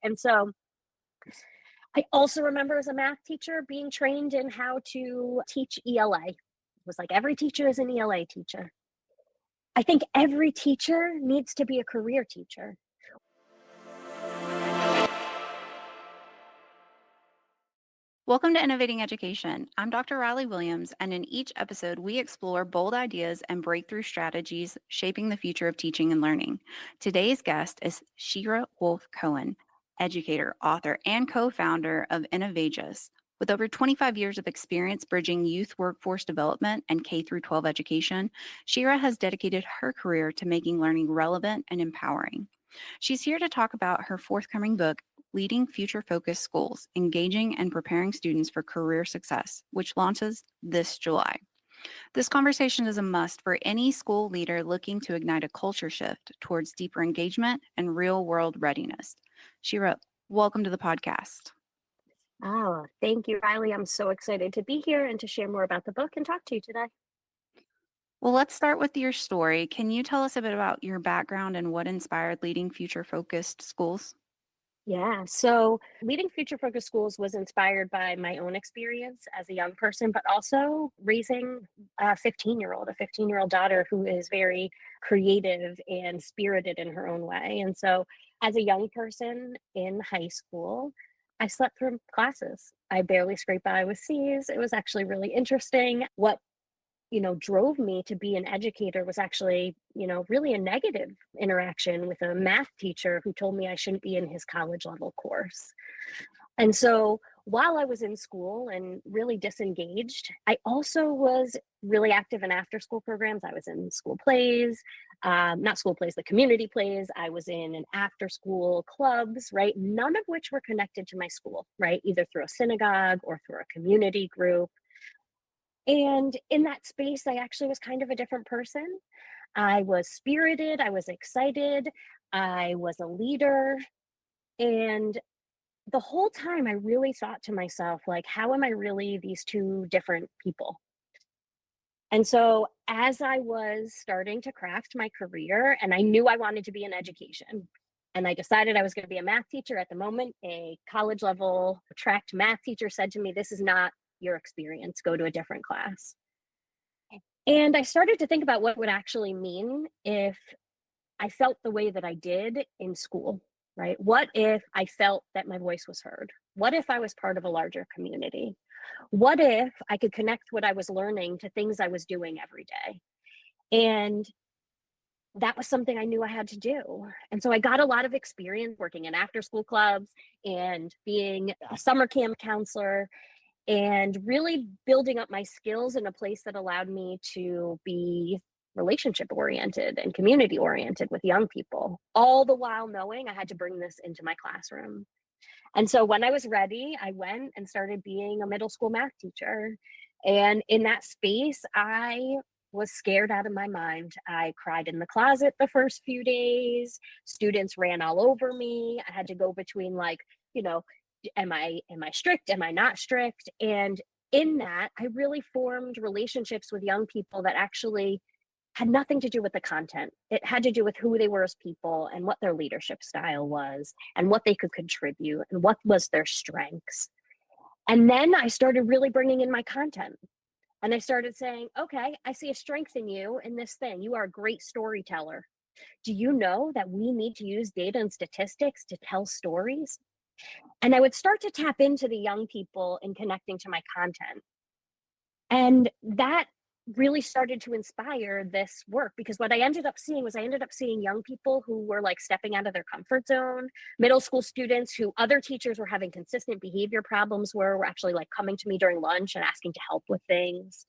And so I also remember as a math teacher being trained in how to teach ELA. It was like every teacher is an ELA teacher. I think every teacher needs to be a career teacher. Welcome to Innovating Education. I'm Dr. Riley Williams, and in each episode, we explore bold ideas and breakthrough strategies shaping the future of teaching and learning. Today's guest is Shira Woolf Cohen, educator, author, and co-founder of Innovageous. With over 25 years of experience bridging youth workforce development and K-12 education, Shira has dedicated her career to making learning relevant and empowering. She's here to talk about her forthcoming book, Leading Future-Focused Schools, Engaging and Preparing Students for Career Success, which launches this July. This conversation is a must for any school leader looking to ignite a culture shift towards deeper engagement and real-world readiness. Shira, welcome to the podcast. Oh, thank you, Riley. I'm so excited to be here and to share more about the book and talk to you today. Well, let's start with your story. Can you tell us a bit about your background and what inspired Leading Future-Focused Schools? Yeah, so leading future focused schools was inspired by my own experience as a young person, but also raising a 15-year-old daughter who is very creative and spirited in her own way. And so as a young person in high school, I slept through classes. I barely scraped by with C's. It was actually really interesting. What drove me to be an educator was actually, really a negative interaction with a math teacher who told me I shouldn't be in his college level course. And so while I was in school and really disengaged, I also was really active in after school programs. I was in school plays, not school plays, the community plays. I was in an after school clubs, right? None of which were connected to my school, right? Either through a synagogue or through a community group. And in that space, I actually was kind of a different person. I was spirited, I was excited, I was a leader. And the whole time I really thought to myself, like, how am I really these two different people? And so as I was starting to craft my career, and I knew I wanted to be in education, and I decided I was going to be a math teacher at the moment, a college level tracked math teacher said to me, "This is not your experience, go to a different class." And I started to think about what would actually mean if I felt the way that I did in school, right? What if I felt that my voice was heard? What if I was part of a larger community? What if I could connect what I was learning to things I was doing every day? And that was something I knew I had to do. And so I got a lot of experience working in after school clubs and being a summer camp counselor and really building up my skills in a place that allowed me to be relationship oriented and community oriented with young people, all the while knowing I had to bring this into my classroom. And so when I was ready, I went and started being a middle school math teacher. And in that space, I was scared out of my mind. I cried in the closet the first few days. Students ran all over me. I had to go between you know, am I strict? Am I not strict? And in that, I really formed relationships with young people that actually had nothing to do with the content. It had to do with who they were as people and what their leadership style was and what they could contribute and what was their strengths. And then I started really bringing in my content. And I started saying, okay, I see a strength in you in this thing. You are a great storyteller. Do you know that we need to use data and statistics to tell stories? And I would start to tap into the young people in connecting to my content. And that really started to inspire this work, because what I ended up seeing was young people who were like stepping out of their comfort zone, middle school students who other teachers were having consistent behavior problems were actually like coming to me during lunch and asking to help with things.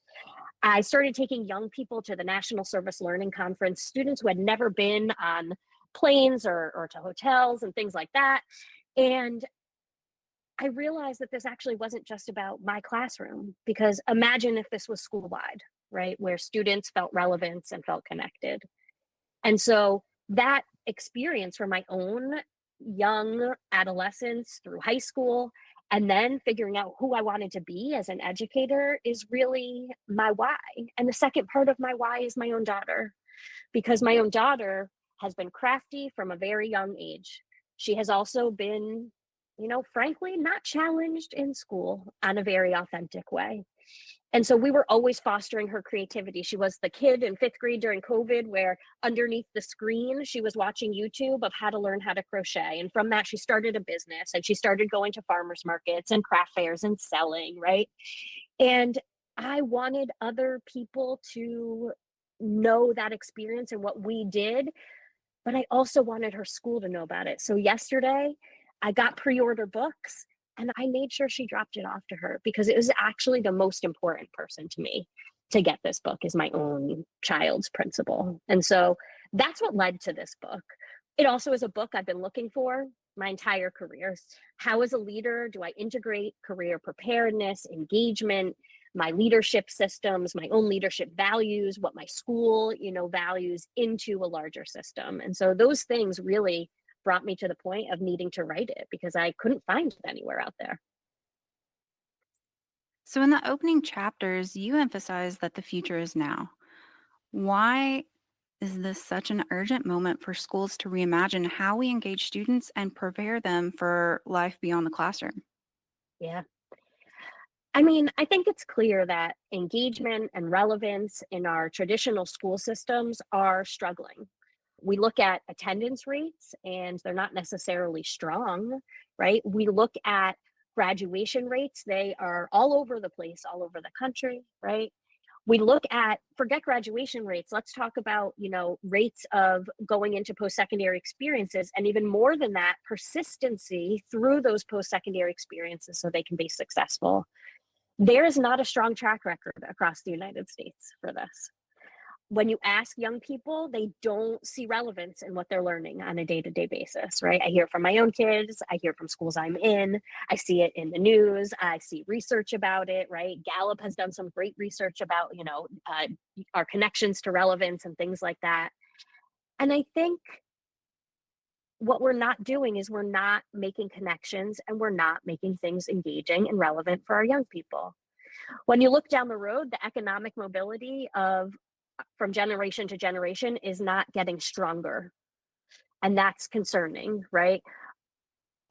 I started taking young people to the National Service Learning Conference, students who had never been on planes or to hotels and things like that. And I realized that this actually wasn't just about my classroom, because imagine if this was school-wide, right, where students felt relevance and felt connected. And so that experience for my own young adolescence through high school, and then figuring out who I wanted to be as an educator, is really my why. And the second part of my why is my own daughter, because my own daughter has been crafty from a very young age. She has also been, frankly, not challenged in school on a very authentic way. And so we were always fostering her creativity. She was the kid in fifth grade during COVID where underneath the screen, she was watching YouTube of how to learn how to crochet. And from that, she started a business and she started going to farmers markets and craft fairs and selling, right? And I wanted other people to know that experience and what we did, but I also wanted her school to know about it. So yesterday, I got pre-order books and I made sure she dropped it off to her because it was actually the most important person to me to get this book is my own child's principal. And so that's what led to this book. It also is a book I've been looking for my entire career. How, as a leader, do I integrate career preparedness, engagement, my leadership systems, my own leadership values, what my school, values into a larger system? And so those things really brought me to the point of needing to write it because I couldn't find it anywhere out there. So, in the opening chapters, you emphasize that the future is now. Why is this such an urgent moment for schools to reimagine how we engage students and prepare them for life beyond the classroom? Yeah. I mean, I think it's clear that engagement and relevance in our traditional school systems are struggling. We look at attendance rates and they're not necessarily strong, right? We look at graduation rates, they are all over the place, all over the country, right? We look at, forget graduation rates, let's talk about, rates of going into post-secondary experiences, and even more than that, persistency through those post-secondary experiences so they can be successful. There is not a strong track record across the United States for this. When you ask young people, they don't see relevance in what they're learning on a day-to-day basis, right? I hear from my own kids, I hear from schools I'm in, I see it in the news, I see research about it, right? Gallup has done some great research about, our connections to relevance and things like that. And I think what we're not doing is we're not making connections and we're not making things engaging and relevant for our young people. When you look down the road, the economic mobility of from generation to generation is not getting stronger. And that's concerning, right?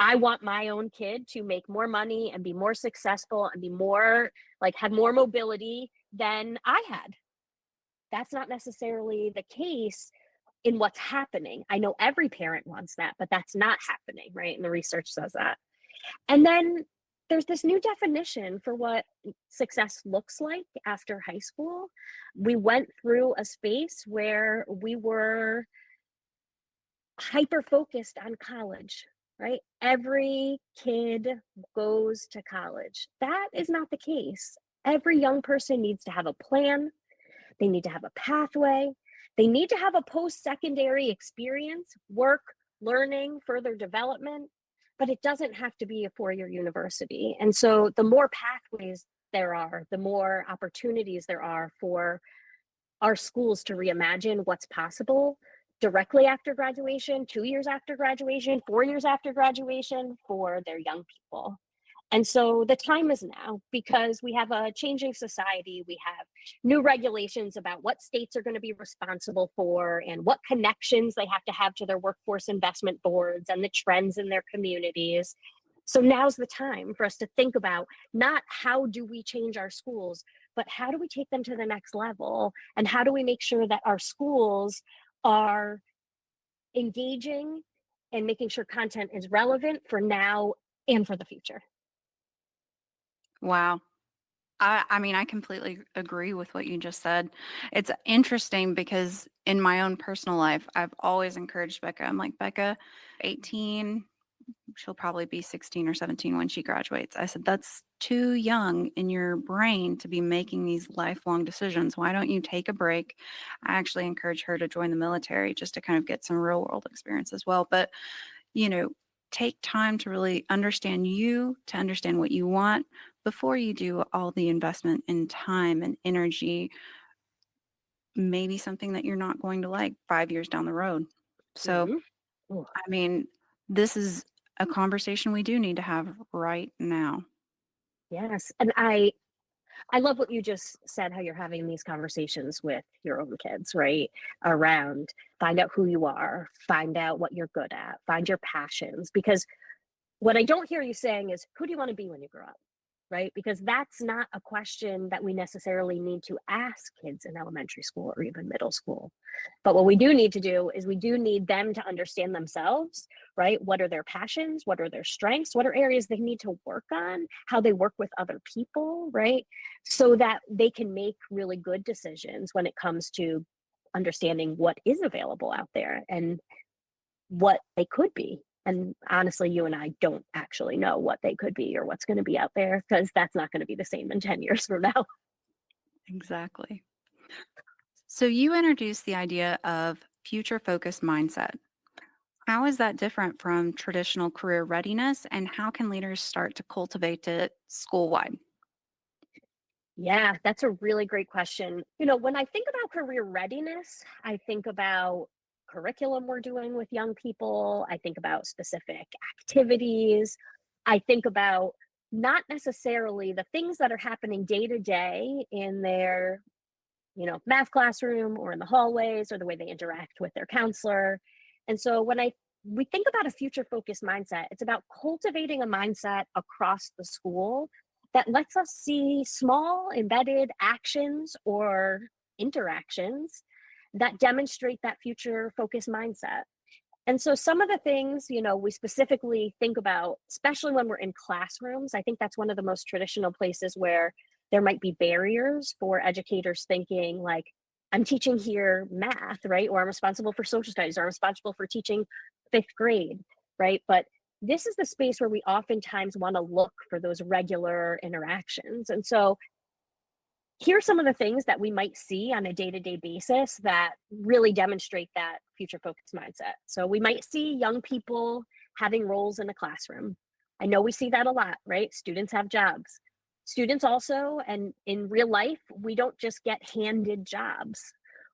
I want my own kid to make more money and be more successful and be more have more mobility than I had. That's not necessarily the case in what's happening. I know every parent wants that, but that's not happening, right? And the research says that. And then there's this new definition for what success looks like after high school. We went through a space where we were hyper focused on college, right? Every kid goes to college. That is not the case. Every young person needs to have a plan, they need to have a pathway, they need to have a post secondary experience, work, learning, further development, but it doesn't have to be a 4-year university. And so the more pathways there are, the more opportunities there are for our schools to reimagine what's possible directly after graduation, 2 years after graduation, 4 years after graduation for their young people. And so the time is now because we have a changing society. We have new regulations about what states are going to be responsible for and what connections they have to their workforce investment boards and the trends in their communities. So now's the time for us to think about not how do we change our schools, but how do we take them to the next level? And how do we make sure that our schools are engaging and making sure content is relevant for now and for the future? Wow. I mean, I completely agree with what you just said. It's interesting because in my own personal life, I've always encouraged Becca. I'm like, Becca, 18, she'll probably be 16 or 17 when she graduates. I said, that's too young in your brain to be making these lifelong decisions. Why don't you take a break? I actually encourage her to join the military just to kind of get some real world experience as well. But, you know, take time to really understand you, to understand what you want before you do all the investment in time and energy, maybe something that you're not going to like 5 years down the road. So, Mm-hmm. I mean, this is a conversation we do need to have right now. Yes. And I I love what you just said, how you're having these conversations with your own kids, right? Around find out who you are, find out what you're good at, find your passions. Because what I don't hear you saying is, who do you want to be when you grow up? Right? Because that's not a question that we necessarily need to ask kids in elementary school or even middle school. But what we do need to do is we do need them to understand themselves, right? What are their passions? What are their strengths? What are areas they need to work on? How they work with other people, right? So that they can make really good decisions when it comes to understanding what is available out there and what they could be. And honestly, you and I don't actually know what they could be or what's going to be out there because that's not going to be the same in 10 years from now. Exactly. So you introduced the idea of future focused mindset. How is that different from traditional career readiness, and how can leaders start to cultivate it school wide? Yeah, that's a really great question. When I think about career readiness, I think about curriculum we're doing with young people. I think about specific activities. I think about not necessarily the things that are happening day to day in their math classroom or in the hallways or the way they interact with their counselor. And so when we think about a future focused mindset, it's about cultivating a mindset across the school that lets us see small embedded actions or interactions that demonstrate that future focused mindset. And so some of the things, we specifically think about, especially when we're in classrooms, I think that's one of the most traditional places where there might be barriers for educators thinking like, I'm teaching here math, right? Or I'm responsible for social studies, or I'm responsible for teaching fifth grade, right? But this is the space where we oftentimes want to look for those regular interactions. And so here's some of the things that we might see on a day-to-day basis that really demonstrate that future focused mindset. So we might see young people having roles in the classroom. I know we see that a lot, right? Students have jobs. Students also, and in real life, we don't just get handed jobs.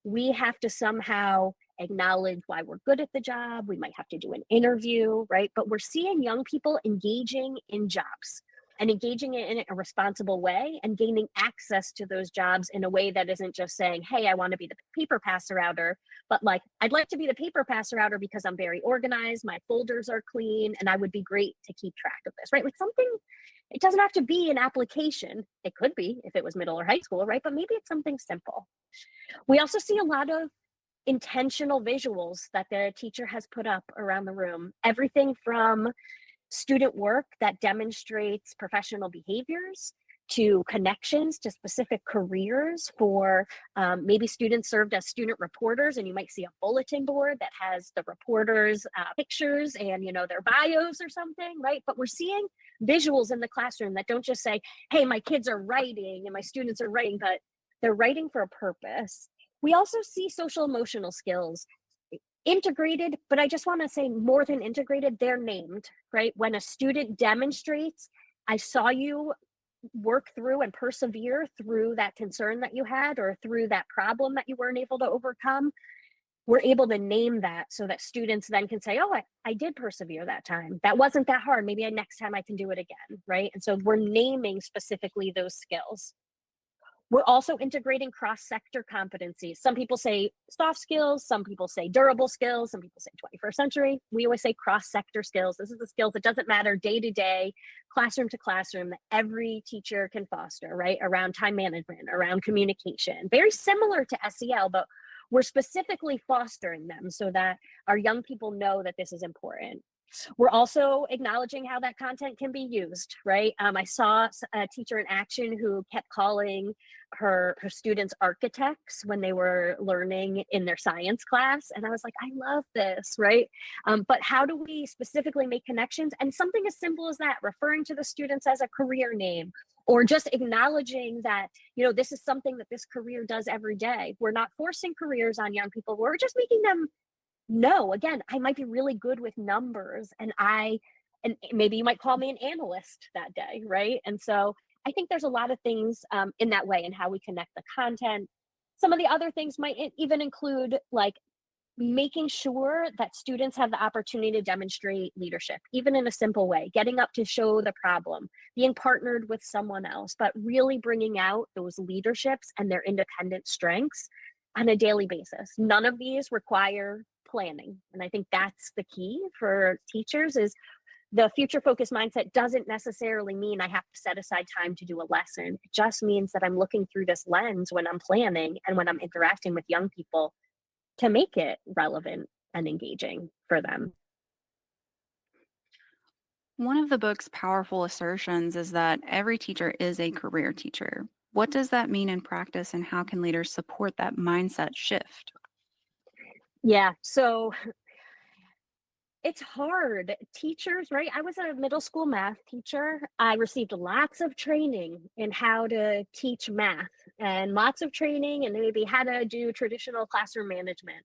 We have to somehow acknowledge why we're good at the job. We might have to do an interview, right? But we're seeing young people engaging in jobs and engaging in a responsible way and gaining access to those jobs in a way that isn't just saying, hey, I want to be the paper passer outer, but like, I'd like to be the paper passer outer because I'm very organized, my folders are clean, and I would be great to keep track of this, right? Like something, it doesn't have to be an application. It could be if it was middle or high school, right? But maybe it's something simple. We also see a lot of intentional visuals that the teacher has put up around the room. Everything from student work that demonstrates professional behaviors to connections to specific careers for maybe students served as student reporters, and you might see a bulletin board that has the reporters pictures and their bios or something, right? But we're seeing visuals in the classroom that don't just say, hey, my kids are writing and my students are writing, but they're writing for a purpose. We also see social emotional skills integrated, but I just want to say more than integrated, they're named, right? When a student demonstrates, I saw you work through and persevere through that concern that you had or through that problem that you weren't able to overcome, we're able to name that so that students then can say, oh, I did persevere that time. That wasn't that hard. Maybe next time I can do it again, right? And so we're naming specifically those skills. We're also integrating cross-sector competencies. Some people say soft skills, some people say durable skills, some people say 21st century. We always say cross-sector skills. This is the skills that doesn't matter day to day, classroom to classroom, that every teacher can foster, right? Around time management, around communication. Very similar to SEL, but we're specifically fostering them so that our young people know that this is important. We're also acknowledging how that content can be used, right? I saw a teacher in action who kept calling her students architects when they were learning in their science class. And I was like, I love this, right? But how do we specifically make connections? And something as simple as that, referring to the students as a career name, or just acknowledging that, this is something that this career does every day. We're not forcing careers on young people. We're just making them know, again, I might be really good with numbers and maybe you might call me an analyst that day, right? And so I think there's a lot of things in that way and how we connect the content. Some of the other things might even include like making sure that students have the opportunity to demonstrate leadership, even in a simple way, getting up to show the problem, being partnered with someone else, but really bringing out those leaderships and their independent strengths on a daily basis. None of these require planning. And I think that's the key for teachers is the future focused mindset doesn't necessarily mean I have to set aside time to do a lesson. It just means that I'm looking through this lens when I'm planning and when I'm interacting with young people to make it relevant and engaging for them. One of the book's powerful assertions is that every teacher is a career teacher. What does that mean in practice, and how can leaders support that mindset shift? Yeah, so it's hard. Teachers, right? I was a middle school math teacher. I received lots of training in how to teach math and lots of training and maybe how to do traditional classroom management.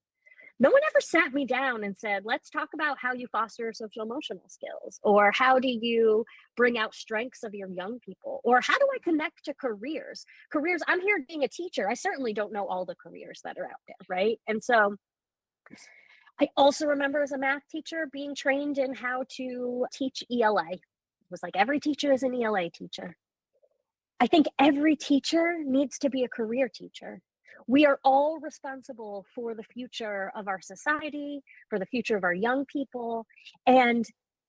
No one ever sat me down and said, let's talk about how you foster social emotional skills, or how do you bring out strengths of your young people, or how do I connect to careers? Careers, I'm here being a teacher. I certainly don't know all the careers that are out there, right? And so I also remember as a math teacher being trained in how to teach ELA. It was like every teacher is an ELA teacher. I think every teacher needs to be a career teacher. We are all responsible for the future of our society, for the future of our young people. And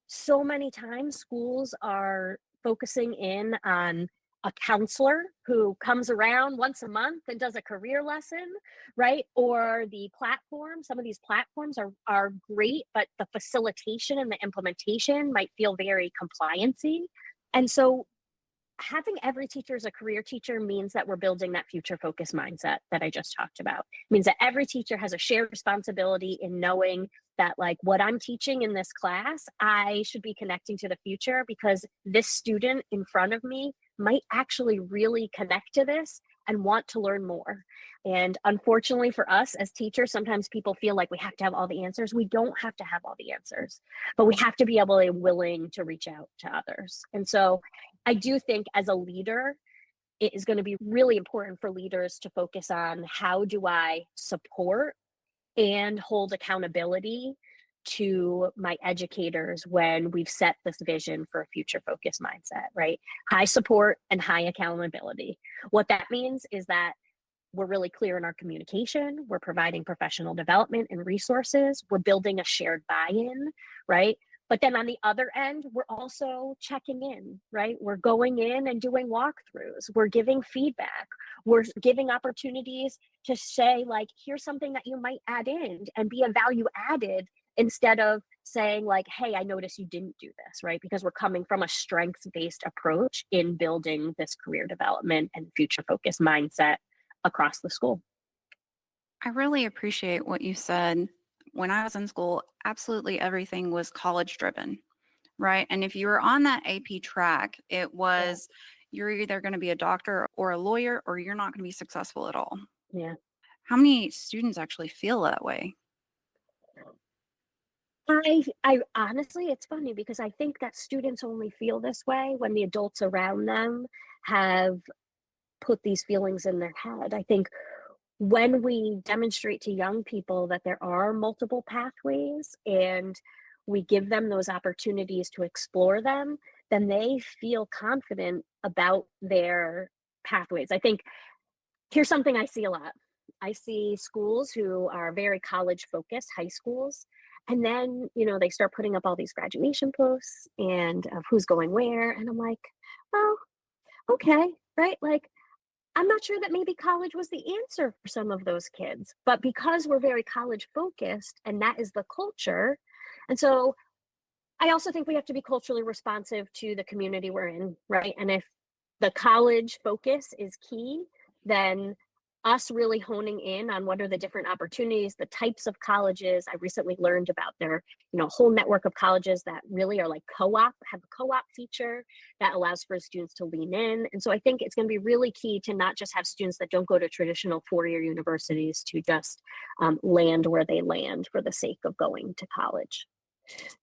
so many times schools are focusing in on a counselor who comes around once a month and does a career lesson, right? Or the platform. Some of these platforms are great, but the facilitation and the implementation might feel very compliancy. And so having every teacher as a career teacher means that we're building that future focused mindset that I just talked about. It means that every teacher has a shared responsibility in knowing that, like, what I'm teaching in this class, I should be connecting to the future because this student in front of me might actually really connect to this and want to learn more. And unfortunately for us as teachers, sometimes people feel like we have to have all the answers. We don't have to have all the answers, but we have to be able and willing to reach out to others. And so I do think as a leader, it is going to be really important for leaders to focus on how do I support and hold accountability to my educators when we've set this vision for a future focused mindset, right? High support and high accountability. What that means is that we're really clear in our communication, we're providing professional development and resources, we're building a shared buy-in, right? But then on the other end, we're also checking in, right? We're going in and doing walkthroughs. We're giving feedback. We're giving opportunities to say, like, here's something that you might add in and be a value added instead of saying, like, hey, I noticed you didn't do this, right? Because we're coming from a strengths-based approach in building this career development and future-focused mindset across the school. I really appreciate what you said. When I was in school, absolutely everything was college driven, right? And if you were on that AP track, it Yeah. was you're either going to be a doctor or a lawyer, or you're not going to be successful at all. Yeah. How many students actually feel that way? I honestly, it's funny because I think that students only feel this way when the adults around them have put these feelings in their head. I think when we demonstrate to young people that there are multiple pathways and we give them those opportunities to explore them, then they feel confident about their pathways. I think here's something I see a lot. I see schools who are very college focused, high schools, and then, they start putting up all these graduation posts and of who's going where. And I'm like, oh, okay, right? Like, I'm not sure that maybe college was the answer for some of those kids, but because we're very college focused and that is the culture. And so I also think we have to be culturally responsive to the community we're in, right? And if the college focus is key, then us really honing in on what are the different opportunities, the types of colleges. I recently learned about their, whole network of colleges that really are like co-op, have a co-op feature that allows for students to lean in. And so I think it's going to be really key to not just have students that don't go to traditional four-year universities to just land where they land for the sake of going to college.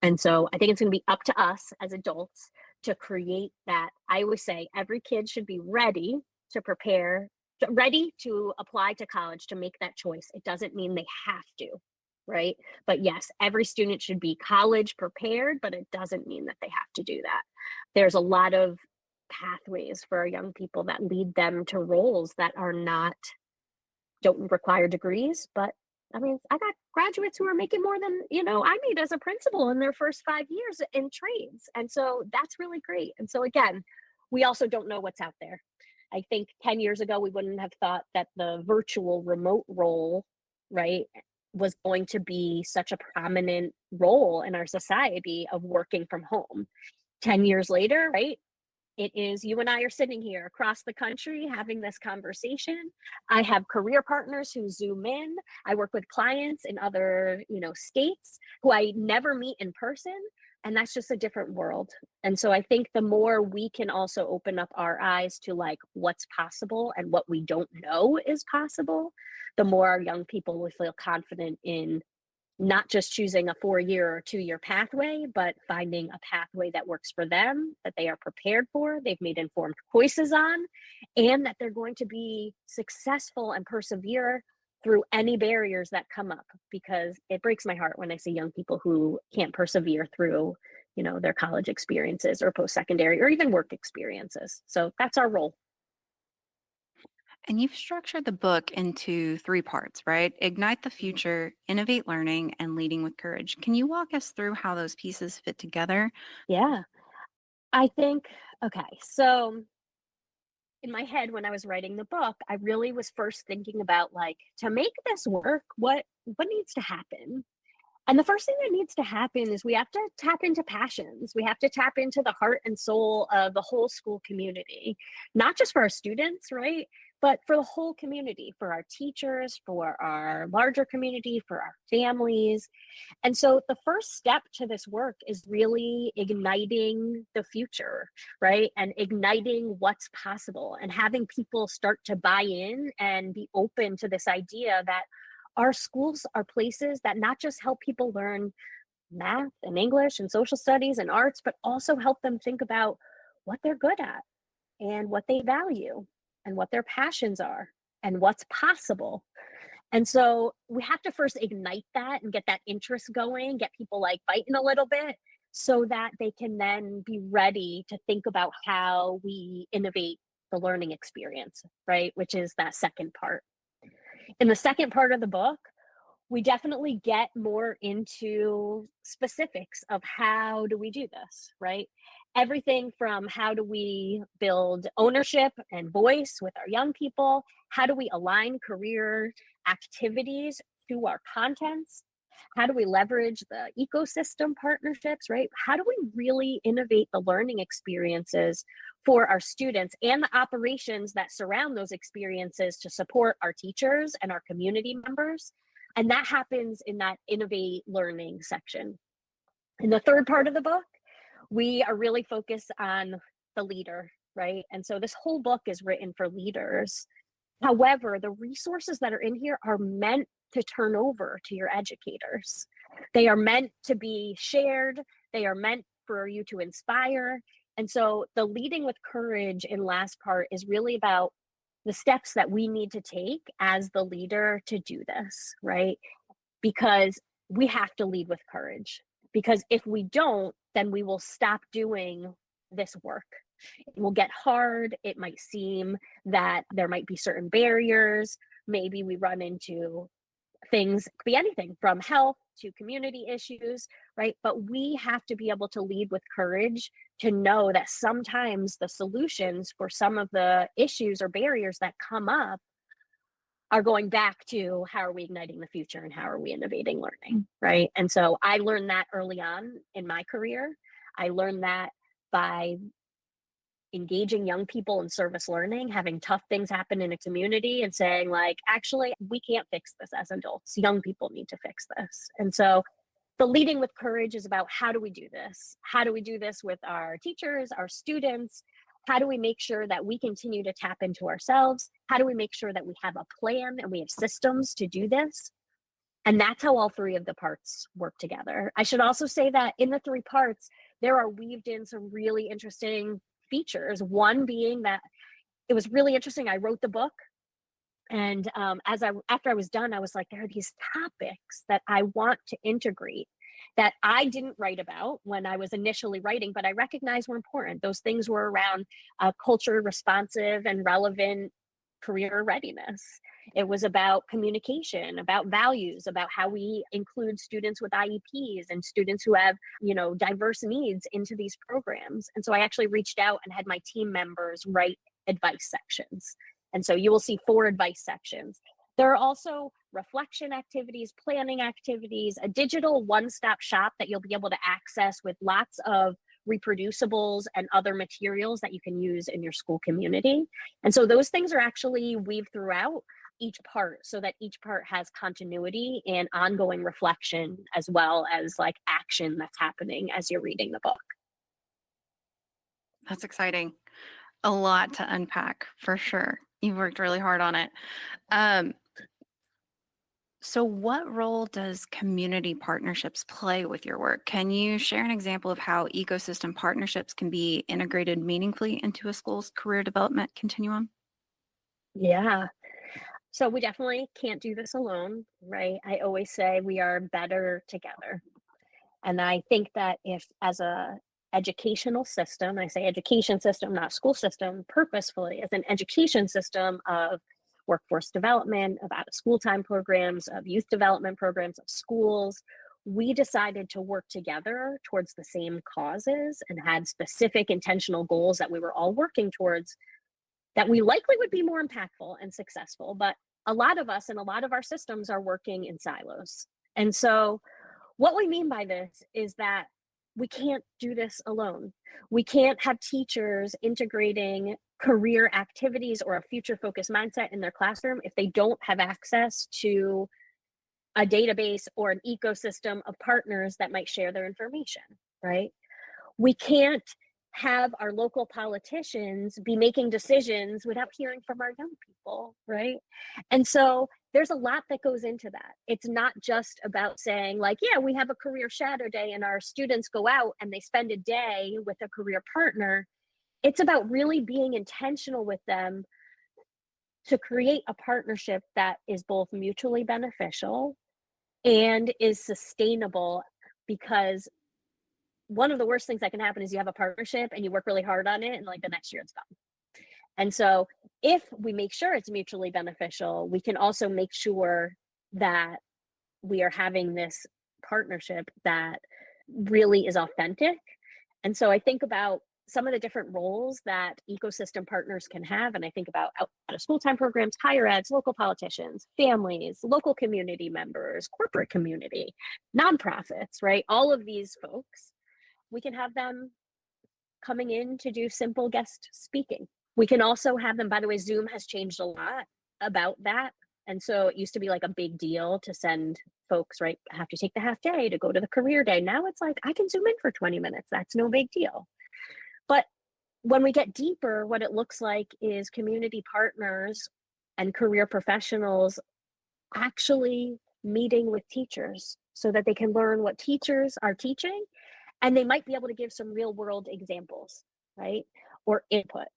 And so I think it's going to be up to us as adults to create that. I always say every kid should be ready to prepare, ready to apply to college, to make that choice. It doesn't mean they have to, right? But yes, every student should be college prepared, but it doesn't mean that they have to do that. There's a lot of pathways for our young people that lead them to roles that are not don't require degrees, but I mean, I got graduates who are making more than, I made as a principal in their first 5 years in trades. And so that's really great. And so again, we also don't know what's out there. I think 10 years ago, we wouldn't have thought that the virtual remote role, right, was going to be such a prominent role in our society of working from home. 10 years later, right? It is you and I are sitting here across the country having this conversation. I have career partners who Zoom in. I work with clients in other, states who I never meet in person. And that's just a different world. And so I think the more we can also open up our eyes to like what's possible and what we don't know is possible, the more our young people will feel confident in not just choosing a 4 year or 2 year pathway, but finding a pathway that works for them, that they are prepared for, they've made informed choices on, and that they're going to be successful and persevere through any barriers that come up. Because it breaks my heart when I see young people who can't persevere through, their college experiences or post-secondary or even work experiences. So that's our role. And you've structured the book into three parts, right? Ignite the future, innovate learning, and leading with courage. Can you walk us through how those pieces fit together? Yeah. I think, okay, so in my head when I was writing the book, I really was first thinking about like to make this work, what needs to happen? And the first thing that needs to happen is we have to tap into passions. We have to tap into the heart and soul of the whole school community, not just for our students, right? But for the whole community, for our teachers, for our larger community, for our families. And so the first step to this work is really igniting the future, right? And igniting what's possible and having people start to buy in and be open to this idea that our schools are places that not just help people learn math and English and social studies and arts, but also help them think about what they're good at and what they value and what their passions are and what's possible. And so we have to first ignite that and get that interest going, get people like biting a little bit so that they can then be ready to think about how we innovate the learning experience, right? Which is that second part. In the second part of the book, we definitely get more into specifics of how do we do this, right? Everything from how do we build ownership and voice with our young people? How do we align career activities to our contents? How do we leverage the ecosystem partnerships, right? How do we really innovate the learning experiences for our students and the operations that surround those experiences to support our teachers and our community members? And that happens in that innovate learning section. In the third part of the book, we are really focused on the leader, right? And so this whole book is written for leaders. However, the resources that are in here are meant to turn over to your educators. They are meant to be shared. They are meant for you to inspire. And so the leading with courage in last part is really about the steps that we need to take as the leader to do this, right? Because we have to lead with courage. Because if we don't, then we will stop doing this work. It will get hard. It might seem that there might be certain barriers. Maybe we run into things, could be anything from health to community issues, right? But we have to be able to lead with courage to know that sometimes the solutions for some of the issues or barriers that come up are going back to how are we igniting the future and how are we innovating learning, right? And so I learned that early on in my career. I learned that by engaging young people in service learning, having tough things happen in a community and saying like, actually, we can't fix this as adults. Young people need to fix this. And so the leading with courage is about how do we do this? How do we do this with our teachers, our students? How do we make sure that we continue to tap into ourselves? How do we make sure that we have a plan and we have systems to do this? And that's how all three of the parts work together. I should also say that in the three parts, there are weaved in some really interesting features. One being that it was really interesting. I wrote the book And after I was done, I was like, there are these topics that I want to integrate that I didn't write about when I was initially writing, but I recognized were important. Those things were around culture responsive and relevant career readiness. It was about communication, about values, about how we include students with IEPs and students who have, diverse needs into these programs. And so I actually reached out and had my team members write advice sections. And so you will see 4 advice sections. There are also reflection activities, planning activities, a digital one-stop shop that you'll be able to access with lots of reproducibles and other materials that you can use in your school community. And so those things are actually weaved throughout each part so that each part has continuity and ongoing reflection as well as like action that's happening as you're reading the book. That's exciting. A lot to unpack for sure. You've worked really hard on it. Um, so, what role does community partnerships play with your work? Can you share an example of how ecosystem partnerships can be integrated meaningfully into a school's career development continuum? Yeah. So we definitely can't do this alone, right? I always say we are better together. And I think that if as a educational system, I say education system, not school system, purposefully as an education system of workforce development, of out of school time programs, of youth development programs, of schools, we decided to work together towards the same causes and had specific intentional goals that we were all working towards that we likely would be more impactful and successful. But a lot of us and a lot of our systems are working in silos. And so what we mean by this is that we can't do this alone. We can't have teachers integrating career activities or a future focused mindset in their classroom if they don't have access to a database or an ecosystem of partners that might share their information, right? We can't have our local politicians be making decisions without hearing from our young people, right? And so there's a lot that goes into that. It's not just about saying, like, yeah, we have a career shadow day and our students go out and they spend a day with a career partner. It's about really being intentional with them to create a partnership that is both mutually beneficial and is sustainable because one of the worst things that can happen is you have a partnership and you work really hard on it and like the next year it's gone. And so if we make sure it's mutually beneficial, we can also make sure that we are having this partnership that really is authentic. And so I think about some of the different roles that ecosystem partners can have. And I think about out of school time programs, higher eds, local politicians, families, local community members, corporate community, nonprofits, right? All of these folks, we can have them coming in to do simple guest speaking. We can also have them, by the way, Zoom has changed a lot about that. And so it used to be like a big deal to send folks, right, have to take the half day to go to the career day. Now it's like, I can Zoom in for 20 minutes. That's no big deal. But when we get deeper, what it looks like is community partners and career professionals actually meeting with teachers so that they can learn what teachers are teaching and they might be able to give some real world examples, right? Or input.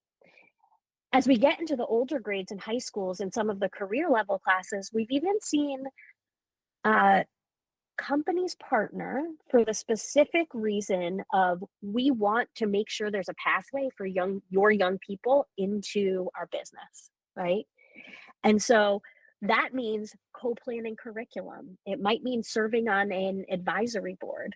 As we get into the older grades in high schools and some of the career level classes, we've even seen uh, companies partner for the specific reason of we want to make sure there's a pathway for your young people into our business, right? And so that means co-planning curriculum. It might mean serving on an advisory board.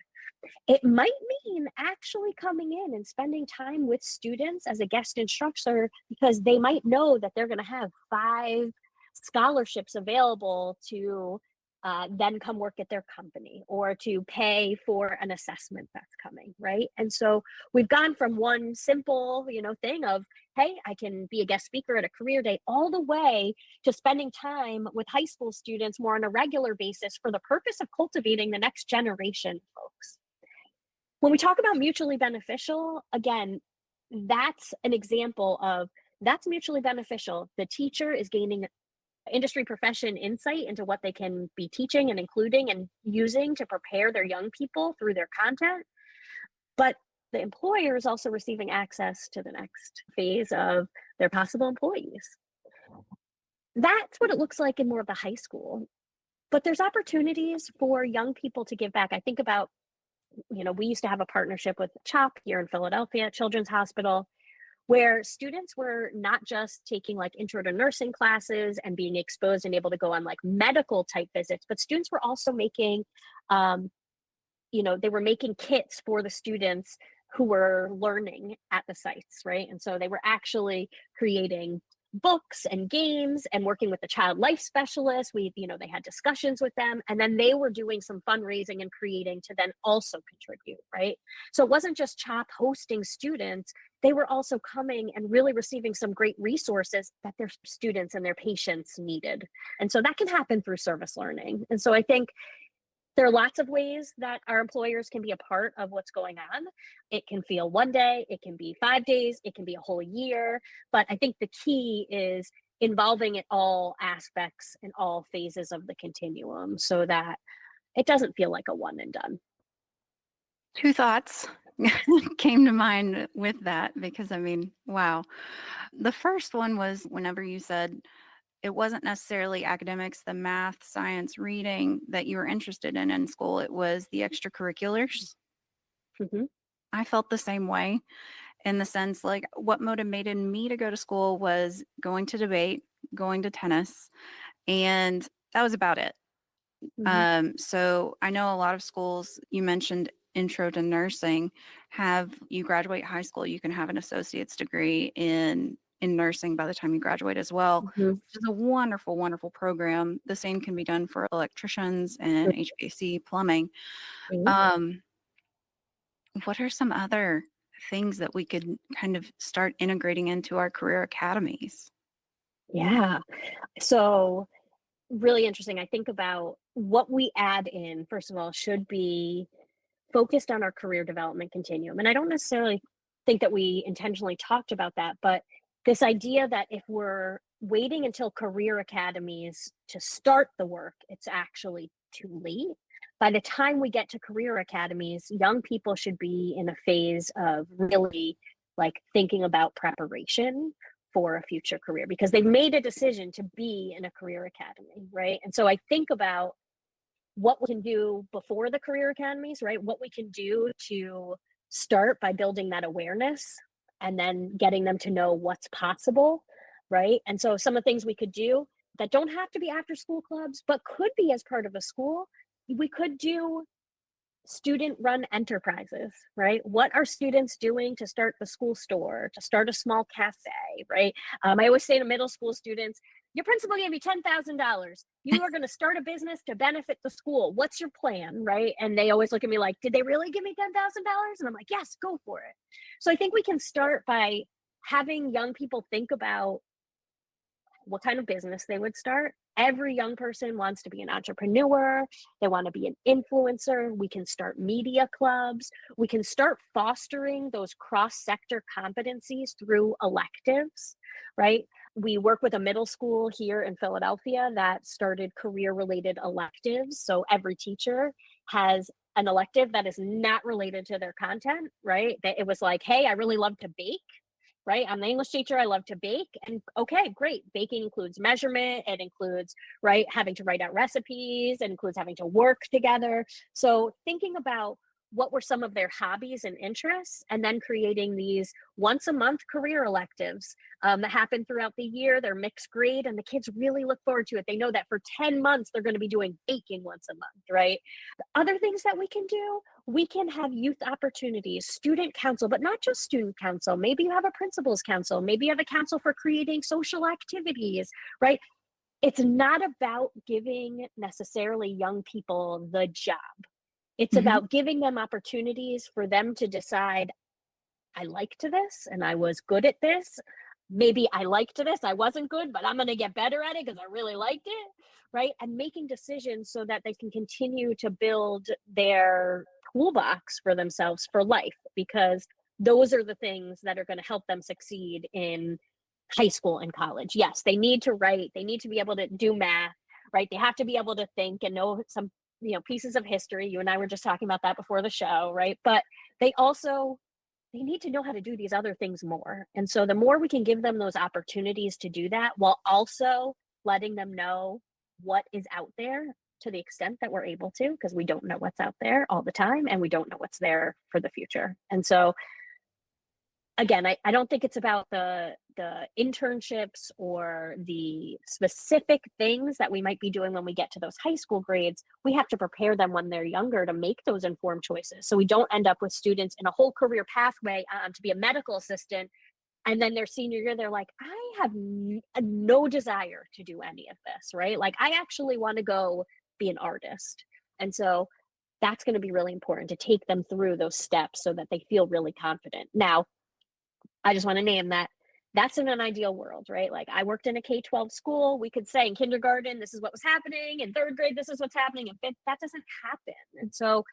It might mean actually coming in and spending time with students as a guest instructor because they might know that they're going to have 5 scholarships available to then come work at their company or to pay for an assessment that's coming, right? And so we've gone from one simple, thing of, hey, I can be a guest speaker at a career day, all the way to spending time with high school students more on a regular basis for the purpose of cultivating the next generation, folks. When we talk about mutually beneficial, again, that's an example of that's mutually beneficial. The teacher is gaining industry profession insight into what they can be teaching and including and using to prepare their young people through their content. But the employer is also receiving access to the next phase of their possible employees. That's what it looks like in more of the high school. But there's opportunities for young people to give back. I think about, we used to have a partnership with CHOP here in Philadelphia, Children's Hospital, where students were not just taking like intro to nursing classes and being exposed and able to go on like medical type visits, but students were also making, they were making kits for the students who were learning at the sites, right? And so they were actually creating books and games and working with the child life specialists. They had discussions with them, and then they were doing some fundraising and creating to then also contribute, right? So it wasn't just CHOP hosting students, they were also coming and really receiving some great resources that their students and their patients needed. And so that can happen through service learning. And so I think there are lots of ways that our employers can be a part of what's going on. It can feel one day, it can be 5 days, it can be a whole year. But I think the key is involving in all aspects and all phases of the continuum so that it doesn't feel like a one and done. Two thoughts came to mind with that because, wow. The first one was whenever you said it wasn't necessarily academics, the math, science, reading that you were interested in school. It was the extracurriculars. Mm-hmm. I felt the same way in the sense like what motivated me to go to school was going to debate, going to tennis, and that was about it. Mm-hmm. So I know a lot of schools, you mentioned intro to nursing, you graduate high school, you can have an associate's degree in nursing by the time you graduate as well, Mm-hmm. which is a wonderful, wonderful program. The same can be done for electricians and HVAC plumbing. Mm-hmm. What are some other things that we could kind of start integrating into our career academies? Yeah. So really interesting. I think about what we add in, first of all, should be focused on our career development continuum. And I don't necessarily think that we intentionally talked about that, but this idea that if we're waiting until career academies to start the work, it's actually too late. By the time we get to career academies, young people should be in a phase of really like thinking about preparation for a future career because they've made a decision to be in a career academy, right? And so I think about what we can do before the career academies, right? What we can do to start by building that awareness and then getting them to know what's possible, right? And so some of the things we could do that don't have to be after school clubs, but could be as part of a school, we could do student run enterprises, right? What are students doing to start the school store, to start a small cafe, right? I always say to middle school students, your principal gave you $10,000. You are going to start a business to benefit the school. What's your plan, right? And they always look at me like, did they really give me $10,000? And I'm like, yes, go for it. So I think we can start by having young people think about what kind of business they would start. Every young person wants to be an entrepreneur. They want to be an influencer. We can start media clubs. We can start fostering those cross-sector competencies through electives, right? We work with a middle school here in Philadelphia that started career-related electives. So every teacher has an elective that is not related to their content, right? It was like, hey, I really love to bake, right? I'm the English teacher. I love to bake. And okay, great. Baking includes measurement. It includes, right, having to write out recipes. It includes having to work together. So thinking about what were some of their hobbies and interests, and then creating these once a month career electives that happen throughout the year. They're mixed grade, and the kids really look forward to it. They know that for 10 months, they're going to be doing baking once a month, right? Other things that we can do, we can have youth opportunities, student council, but not just student council. Maybe you have a principal's council. Maybe you have a council for creating social activities, right? It's not about giving necessarily young people the job. It's Mhm. about giving them opportunities for them to decide, I liked this and I was good at this. Maybe I liked this, I wasn't good, but I'm going to get better at it because I really liked it, right? And making decisions so that they can continue to build their toolbox for themselves for life, because those are the things that are going to help them succeed in high school and college. Yes, they need to write, they need to be able to do math, right? They have to be able to think and know some, pieces of history. You and I were just talking about that before the show, right? But they need to know how to do these other things more. And so the more we can give them those opportunities to do that while also letting them know what is out there to the extent that we're able to, because we don't know what's out there all the time and we don't know what's there for the future. And so again, I don't think it's about the internships or the specific things that we might be doing when we get to those high school grades. We have to prepare them when they're younger to make those informed choices, so we don't end up with students in a whole career pathway to be a medical assistant, and then their senior year they're like, I have no desire to do any of this, right? Like, I actually want to go be an artist. And so that's going to be really important to take them through those steps so that they feel really confident. Now, I just want to name that that's in an ideal world, right? Like, I worked in a K-12 school. We could say in kindergarten, this is what was happening. In third grade, this is what's happening. In fifth, that doesn't happen. And so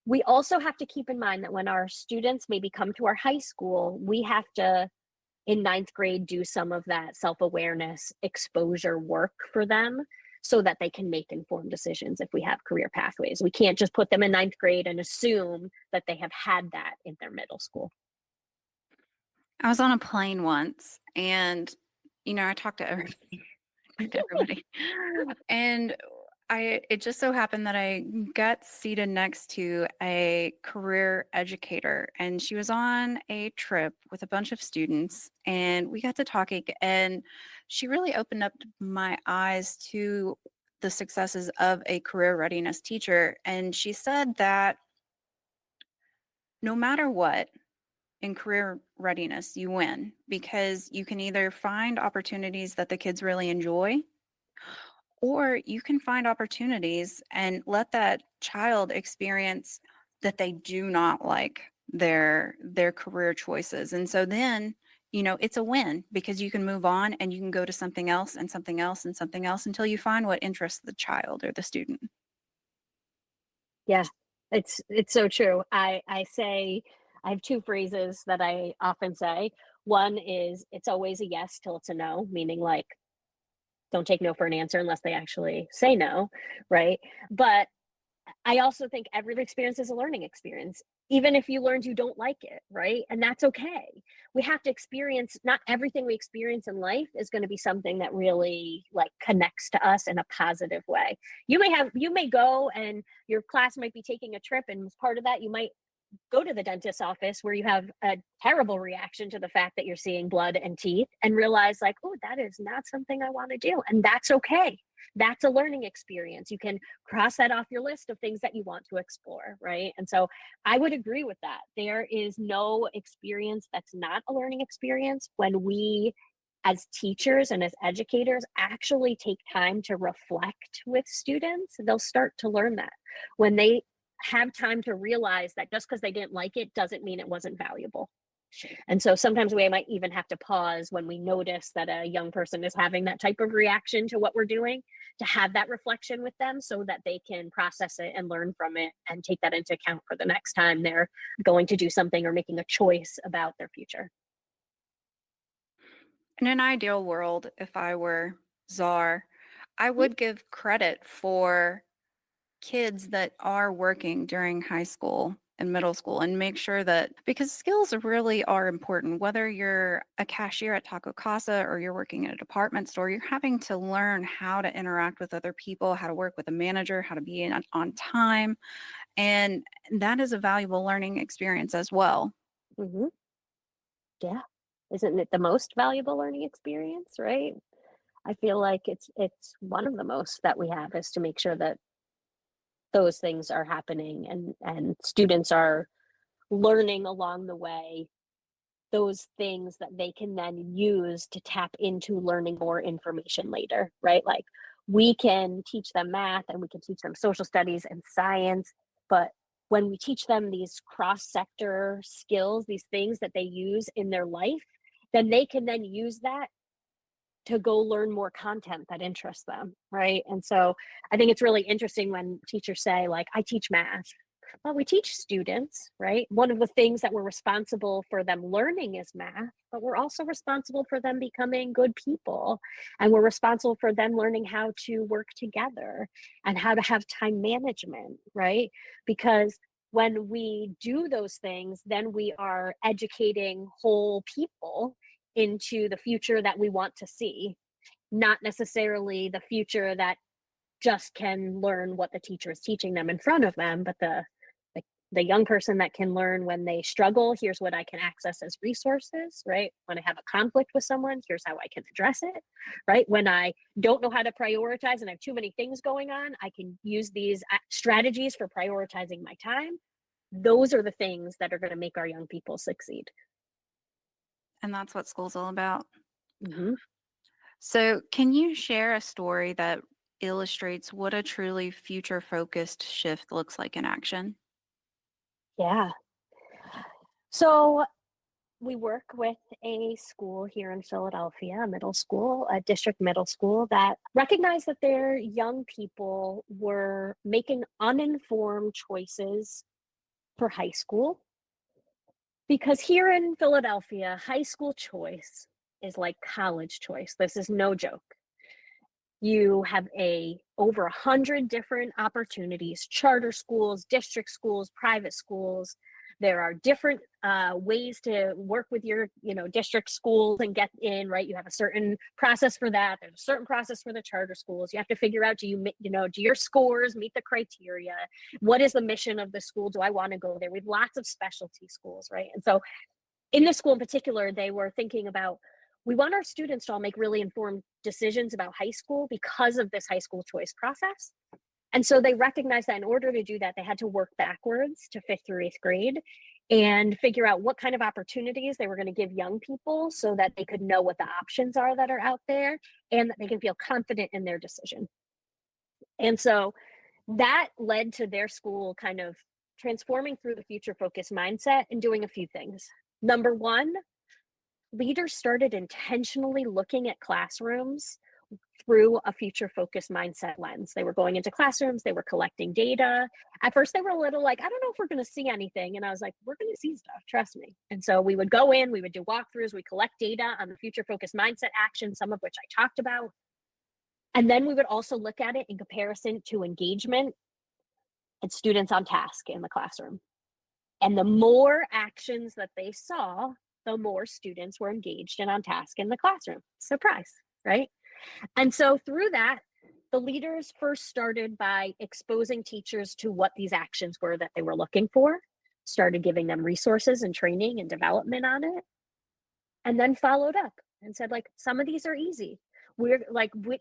we also have to keep in mind that when our students maybe come to our high school, we have to, in ninth grade, do some of that self-awareness exposure work for them so that they can make informed decisions if we have career pathways. We can't just put them in ninth grade and assume that they have had that in their middle school. I was on a plane once and, I talked to everybody. And it just so happened that I got seated next to a career educator, and she was on a trip with a bunch of students, and we got to talking, and she really opened up my eyes to the successes of a career readiness teacher. And she said that no matter what, in career readiness, you win, because you can either find opportunities that the kids really enjoy, or you can find opportunities and let that child experience that they do not like their career choices. And so then, it's a win, because you can move on and you can go to something else and something else and something else until you find what interests the child or the student. Yeah, it's so true. I say, I have two phrases that I often say. One is, it's always a yes till it's a no, meaning like, don't take no for an answer unless they actually say no, right? But I also think every experience is a learning experience, even if you learned you don't like it, right? And that's okay. We have to experience, not everything we experience in life is going to be something that really like connects to us in a positive way. You may go and your class might be taking a trip, and as part of that, you might go to the dentist's office where you have a terrible reaction to the fact that you're seeing blood and teeth, and realize like, oh, that is not something I want to do. And that's okay. That's a learning experience. You can cross that off your list of things that you want to explore, right? And so I would agree with that. There is no experience that's not a learning experience when we, as teachers and as educators, actually take time to reflect with students. They'll start to learn that. When they have time to realize that just because they didn't like it doesn't mean it wasn't valuable. And so sometimes we might even have to pause when we notice that a young person is having that type of reaction to what we're doing, to have that reflection with them so that they can process it and learn from it and take that into account for the next time they're going to do something or making a choice about their future. In an ideal world, if I were czar, I would give credit for kids that are working during high school and middle school, and make sure that, because skills really are important, whether you're a cashier at Taco Casa or you're working in a department store, you're having to learn how to interact with other people, how to work with a manager, how to be on time. And that is a valuable learning experience as well. Mm-hmm. Yeah. Isn't it the most valuable learning experience, right? I feel like it's one of the most that we have, is to make sure that those things are happening, and students are learning along the way those things that they can then use to tap into learning more information later, right? Like, we can teach them math and we can teach them social studies and science, but when we teach them these cross sector skills, these things that they use in their life, then they can then use that to go learn more content that interests them, right? And so I think it's really interesting when teachers say, like, I teach math. Well, we teach students, right? One of the things that we're responsible for them learning is math, but we're also responsible for them becoming good people. And we're responsible for them learning how to work together and how to have time management, right? Because when we do those things, then we are educating whole people into the future that we want to see. not necessarily the future that just can learn what the teacher is teaching them in front of them, but the, the young person that can learn when they struggle. Here's what I can access as resources, right? When I have a conflict with someone, here's how I can address it, right? When I don't know how to prioritize and I have too many things going on, I can use these strategies for prioritizing my time. Those are the things that are going to make our young people succeed. And that's what school's all about. Mm-hmm. So, can you share a story that illustrates what a truly future focused shift looks like in action? Yeah. So we work with a school here in Philadelphia, a middle school, a district middle school that recognized that their young people were making uninformed choices for high school. Because here in Philadelphia, high school choice is like college choice. This is no joke. You have over 100 different opportunities, charter schools, district schools, private schools. There are different ways to work with your, district schools and get in, right? You have a certain process for that. There's a certain process for the charter schools. You have to figure out, do your scores meet the criteria? What is the mission of the school? Do I want to go there? We have lots of specialty schools, right? And so in this school in particular, they were thinking about, we want our students to all make really informed decisions about high school because of this high school choice process. And so they recognized that in order to do that, they had to work backwards to fifth through eighth grade and figure out what kind of opportunities they were going to give young people so that they could know what the options are that are out there and that they can feel confident in their decision. And so that led to their school kind of transforming through the future focused mindset and doing a few things. Number one, leaders started intentionally looking at classrooms through a future focused mindset lens. They were going into classrooms, they were collecting data. At first, they were a little like, I don't know if we're going to see anything. And I was like, we're going to see stuff, trust me. And so we would go in, we would do walkthroughs, we collect data on the future focused mindset action, some of which I talked about. And then we would also look at it in comparison to engagement and students on task in the classroom. And the more actions that they saw, the more students were engaged and on task in the classroom. Surprise, right? And so through that, the leaders first started by exposing teachers to what these actions were that they were looking for, started giving them resources and training and development on it, and then followed up and said, like, some of these are easy.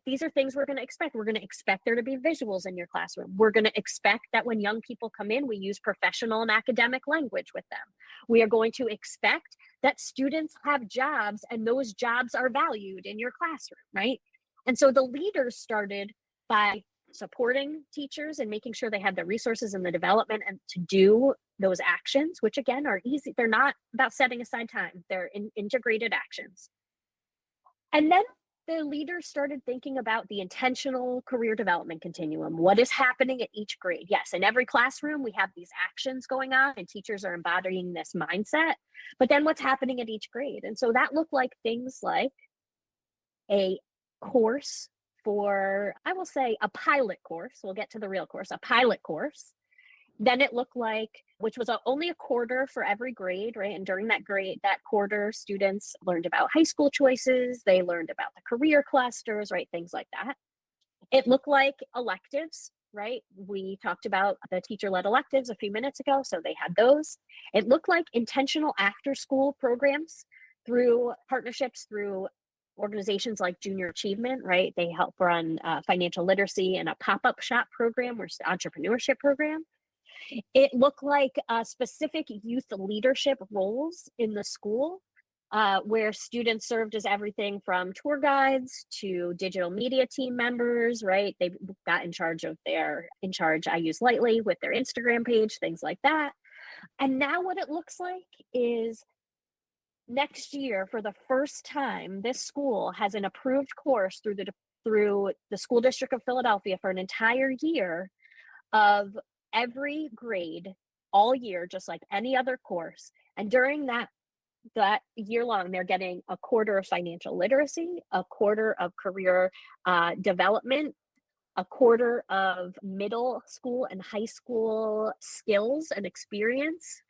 These are things we're going to expect. We're going to expect there to be visuals in your classroom. We're going to expect that when young people come in, we use professional and academic language with them. We are going to expect that students have jobs and those jobs are valued in your classroom, right? And so the leaders started by supporting teachers and making sure they had the resources and the development and to do those actions, which again are easy. They're not about setting aside time. They're integrated actions. And then the leaders started thinking about the intentional career development continuum. What is happening at each grade? Yes, in every classroom, we have these actions going on and teachers are embodying this mindset. But then what's happening at each grade? And so that looked like things like a course for, I will say, a pilot course. We'll get to the real course, a pilot course. Then it looked like, which was only a quarter for every grade, right? And during that quarter, students learned about high school choices. They learned about the career clusters, right? Things like that. It looked like electives, right? We talked about the teacher-led electives a few minutes ago, so they had those. It looked like intentional after-school programs through partnerships, through organizations like Junior Achievement, right? They help run financial literacy and a pop-up shop program or entrepreneurship program. It looked like specific youth leadership roles in the school where students served as everything from tour guides to digital media team members, right? They got in charge, I use lightly, with their Instagram page, things like that. And now what it looks like is next year, for the first time, this school has an approved course through the school district of Philadelphia for an entire year of every grade all year, just like any other course. And during that year long, they're getting a quarter of financial literacy, a quarter of career development, a quarter of middle school and high school skills and experience.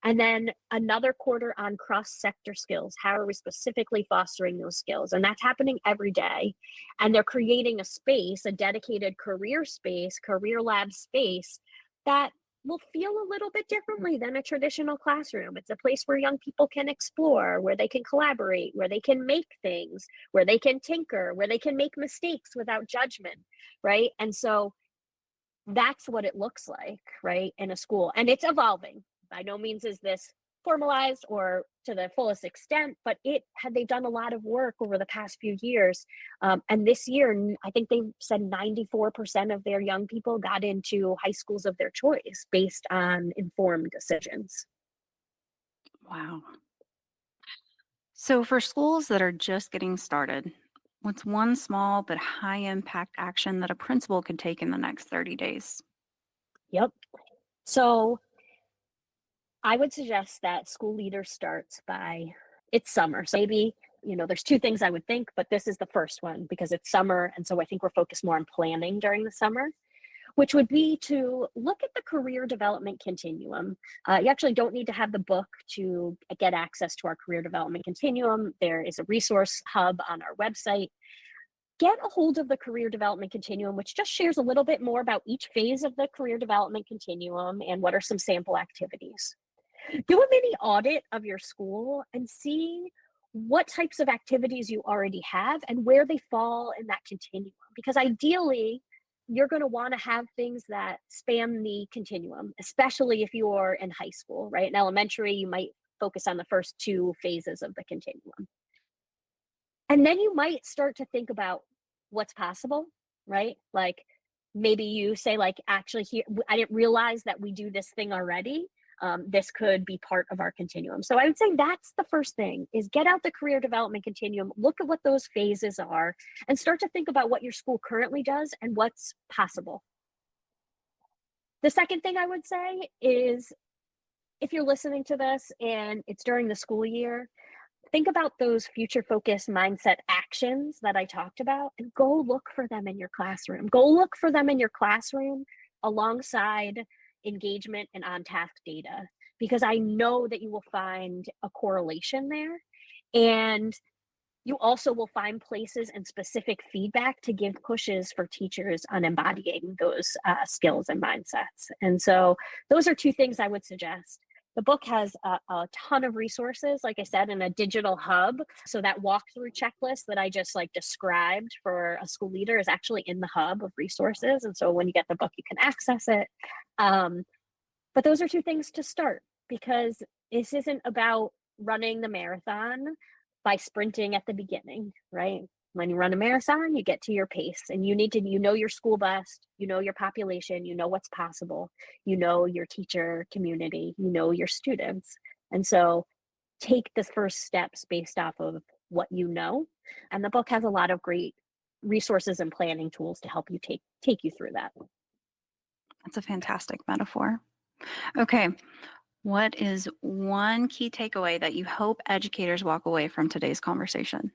And then another quarter on cross-sector skills. How are we specifically fostering those skills? And that's happening every day. And they're creating a space, a dedicated career space, career lab space that will feel a little bit differently than a traditional classroom. It's a place where young people can explore, where they can collaborate, where they can make things, where they can tinker, where they can make mistakes without judgment, right? And so that's what it looks like, right, in a school. And it's evolving. By no means is this formalized or to the fullest extent, but they've done a lot of work over the past few years. And this year, I think they said 94% of their young people got into high schools of their choice based on informed decisions. Wow. So, for schools that are just getting started, what's one small but high impact action that a principal could take in the next 30 days? Yep. So I would suggest that school leaders starts by, it's summer. So maybe, there's two things I would think, but this is the first one because it's summer. And so I think we're focused more on planning during the summer, which would be to look at the career development continuum. You actually don't need to have the book to get access to our career development continuum. There is a resource hub on our website. Get a hold of the career development continuum, which just shares a little bit more about each phase of the career development continuum and what are some sample activities. Do a mini audit of your school and see what types of activities you already have and where they fall in that continuum. Because ideally, you're going to want to have things that span the continuum, especially if you're in high school, right? In elementary, you might focus on the first two phases of the continuum. And then you might start to think about what's possible, right? Like maybe you say, like, actually, here, I didn't realize that we do this thing already. This could be part of our continuum. So I would say that's the first thing, is get out the career development continuum, look at what those phases are, and start to think about what your school currently does and what's possible. The second thing I would say is, if you're listening to this and it's during the school year, think about those future focused mindset actions that I talked about and go look for them in your classroom. Go look for them in your classroom alongside engagement and on task data, because I know that you will find a correlation there. And you also will find places and specific feedback to give pushes for teachers on embodying those skills and mindsets. And so those are two things I would suggest. The book has a ton of resources, like I said, in a digital hub. So that walkthrough checklist that I just described for a school leader is actually in the hub of resources. And so when you get the book, you can access it. But those are two things to start, because this isn't about running the marathon by sprinting at the beginning, right? When you run a marathon, you get to your pace, and you know your school best, you know your population, you know what's possible, you know your teacher community, you know your students. And so take the first steps based off of what you know. And the book has a lot of great resources and planning tools to help you take you through that. That's a fantastic metaphor. Okay. What is one key takeaway that you hope educators walk away from today's conversation?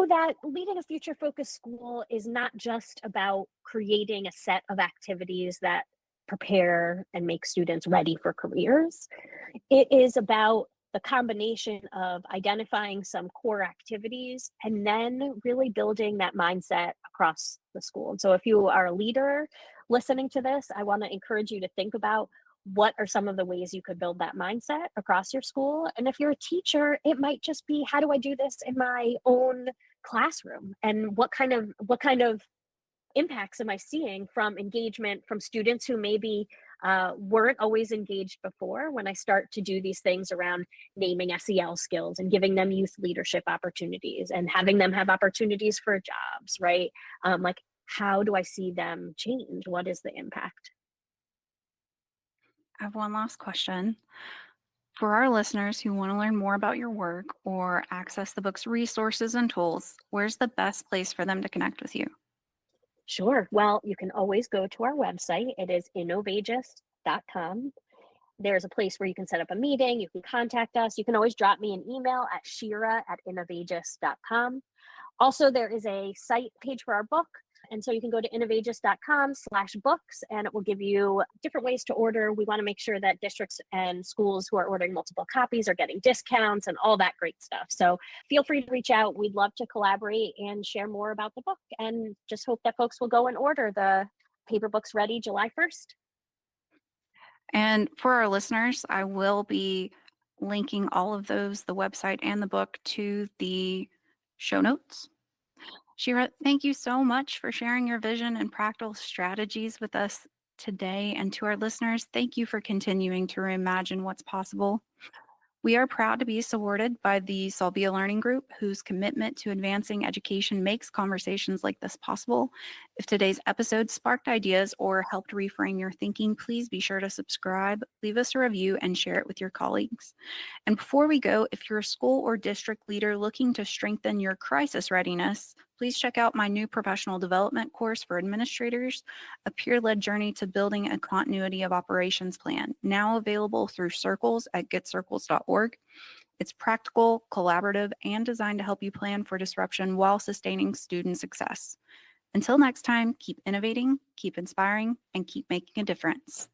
That leading a future focused school is not just about creating a set of activities that prepare and make students ready for careers. It is about the combination of identifying some core activities and then really building that mindset across the school. And so if you are a leader listening to this, I want to encourage you to think about what are some of the ways you could build that mindset across your school. And if you're a teacher, it might just be, how do I do this in my own classroom? And what kind of impacts am I seeing from engagement from students who maybe weren't always engaged before, when I start to do these things around naming SEL skills and giving them youth leadership opportunities and having them have opportunities for jobs, right? How do I see them change? What is the impact? I have one last question. For our listeners who want to learn more about your work or access the book's resources and tools, where's the best place for them to connect with you? Sure. Well, you can always go to our website. It is innovageous.com. There's a place where you can set up a meeting. You can contact us. You can always drop me an email at shira@innovageous.com. Also, there is a site page for our book. And so you can go to innovageous.com/books and it will give you different ways to order. We want to make sure that districts and schools who are ordering multiple copies are getting discounts and all that great stuff. So feel free to reach out. We'd love to collaborate and share more about the book, and just hope that folks will go and order the paper books ready July 1st. And for our listeners, I will be linking all of those, the website and the book, to the show notes. Shira, thank you so much for sharing your vision and practical strategies with us today. And to our listeners, thank you for continuing to reimagine what's possible. We are proud to be supported by the Solvia Learning Group, whose commitment to advancing education makes conversations like this possible. If today's episode sparked ideas or helped reframe your thinking, please be sure to subscribe, leave us a review, and share it with your colleagues. And before we go, if you're a school or district leader looking to strengthen your crisis readiness, please check out my new professional development course for administrators, a peer-led journey to building a continuity of operations plan, now available through Circles at getcircles.org. It's practical, collaborative, and designed to help you plan for disruption while sustaining student success. Until next time, keep innovating, keep inspiring, and keep making a difference.